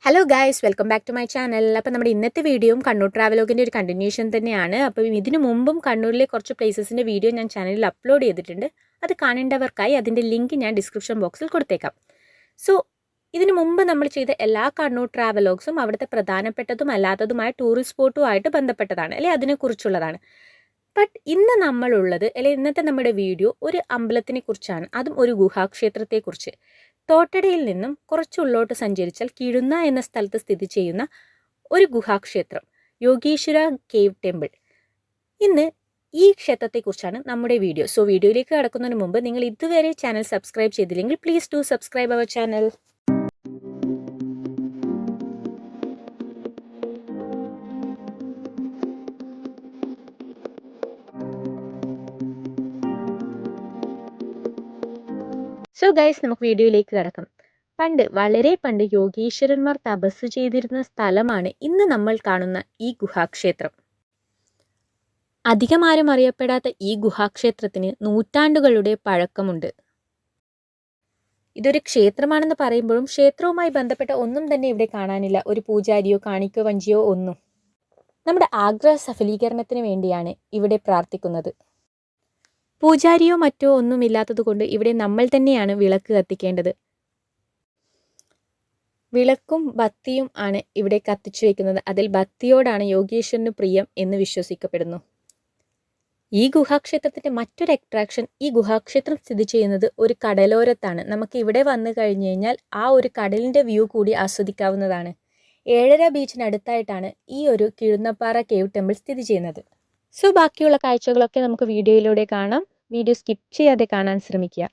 Hello guys, welcome back to my channel. അപ്പോൾ നമ്മുടെ ഇന്നത്തെ വീഡിയോയും കണ്ണൂർ ട്രാവലോഗിൻ്റെ ഒരു കണ്ടിന്യൂഷൻ തന്നെയാണ്. അപ്പോൾ ഇതിനു മുമ്പും കണ്ണൂരിലെ കുറച്ച് പ്ലേസസിൻ്റെ വീഡിയോ ഞാൻ ചാനലിൽ അപ്ലോഡ് ചെയ്തിട്ടുണ്ട്. അത് കാണേണ്ടവർക്കായി അതിൻ്റെ ലിങ്ക് ഞാൻ ഡിസ്ക്രിപ്ഷൻ ബോക്സിൽ കൊടുത്തേക്കാം. സോ ഇതിനു മുമ്പ് നമ്മൾ ചെയ്ത എല്ലാ കണ്ണൂർ ട്രാവലോഗ്സും അവിടുത്തെ പ്രധാനപ്പെട്ടതും അല്ലാത്തതുമായ ടൂറിസ്റ്റ് സ്പോട്ടുമായിട്ട് ബന്ധപ്പെട്ടതാണ്, അല്ലെ അതിനെക്കുറിച്ചുള്ളതാണ്. ബട്ട് ഇന്ന് നമ്മളുള്ളത്, അല്ലെ ഇന്നത്തെ നമ്മുടെ വീഡിയോ ഒരു അമ്പലത്തിനെ കുറിച്ചാണ്, അതും ഒരു ഗുഹാക്ഷേത്രത്തെക്കുറിച്ച്. തോട്ടടയിൽ നിന്നും കുറച്ചുള്ളോട്ട് സഞ്ചരിച്ചാൽ കിഴുന്ന എന്ന സ്ഥലത്ത് സ്ഥിതി ചെയ്യുന്ന ഒരു ഗുഹാക്ഷേത്രം, യോഗീശ്വര കേവ് ടെമ്പിൾ. ഇന്ന് ഈ ക്ഷേത്രത്തെക്കുറിച്ചാണ് നമ്മുടെ വീഡിയോ. സോ വീഡിയോയിലേക്ക് കടക്കുന്നതിന് മുമ്പ് നിങ്ങൾ ഇതുവരെ ചാനൽ സബ്സ്ക്രൈബ് ചെയ്തില്ലെങ്കിൽ please do subscribe our channel. So guys, നമുക്ക് വീഡിയോയിലേക്ക് കടക്കാം. വളരെ പണ്ട് യോഗീശ്വരന്മാർ തപസ് ചെയ്തിരുന്ന സ്ഥലമാണ് ഇന്ന് നമ്മൾ കാണുന്ന ഈ ഗുഹാക്ഷേത്രം. അധികമാരും അറിയപ്പെടാത്ത ഈ ഗുഹാക്ഷേത്രത്തിന് നൂറ്റാണ്ടുകളുടെ പഴക്കമുണ്ട്. ഇതൊരു ക്ഷേത്രമാണെന്ന് പറയുമ്പോഴും ക്ഷേത്രവുമായി ബന്ധപ്പെട്ട ഒന്നും തന്നെ ഇവിടെ കാണാനില്ല. ഒരു പൂജാരിയോ കാണിക്കോ വഞ്ചിയോ ഒന്നും. നമ്മുടെ ആഗ്രഹ സഫലീകരണത്തിന് വേണ്ടിയാണ് ഇവിടെ പ്രാർത്ഥിക്കുന്നത്. പൂജാരിയോ മറ്റോ ഒന്നുമില്ലാത്തതുകൊണ്ട് ഇവിടെ നമ്മൾ തന്നെയാണ് വിളക്ക് കത്തിക്കേണ്ടത്. വിളക്കും ബത്തിയും ആണ് ഇവിടെ കത്തിച്ചു വയ്ക്കുന്നത്. അതിൽ ബത്തിയോടാണ് യോഗീശ്വരന് പ്രിയം എന്ന് വിശ്വസിക്കപ്പെടുന്നു. ഈ ഗുഹാക്ഷേത്രത്തിൻ്റെ മറ്റൊരു അട്രാക്ഷൻ, ഈ ഗുഹാക്ഷേത്രം സ്ഥിതി ചെയ്യുന്നത് ഒരു കടലോരത്താണ്. നമുക്ക് ഇവിടെ വന്നു കഴിഞ്ഞു കഴിഞ്ഞാൽ ആ ഒരു കടലിൻ്റെ വ്യൂ കൂടി ആസ്വദിക്കാവുന്നതാണ്. ഏഴര ബീച്ചിനടുത്തായിട്ടാണ് ഈ ഒരു കിഴുന്നപ്പാറ കേവ് ടെമ്പിൾ സ്ഥിതി ചെയ്യുന്നത്. സോ ബാക്കിയുള്ള കാഴ്ചകളൊക്കെ നമുക്ക് വീഡിയോയിലൂടെ കാണാം. വീഡിയോ സ്കിപ്പ് ചെയ്യാതെ കാണാൻ ശ്രമിക്കുക.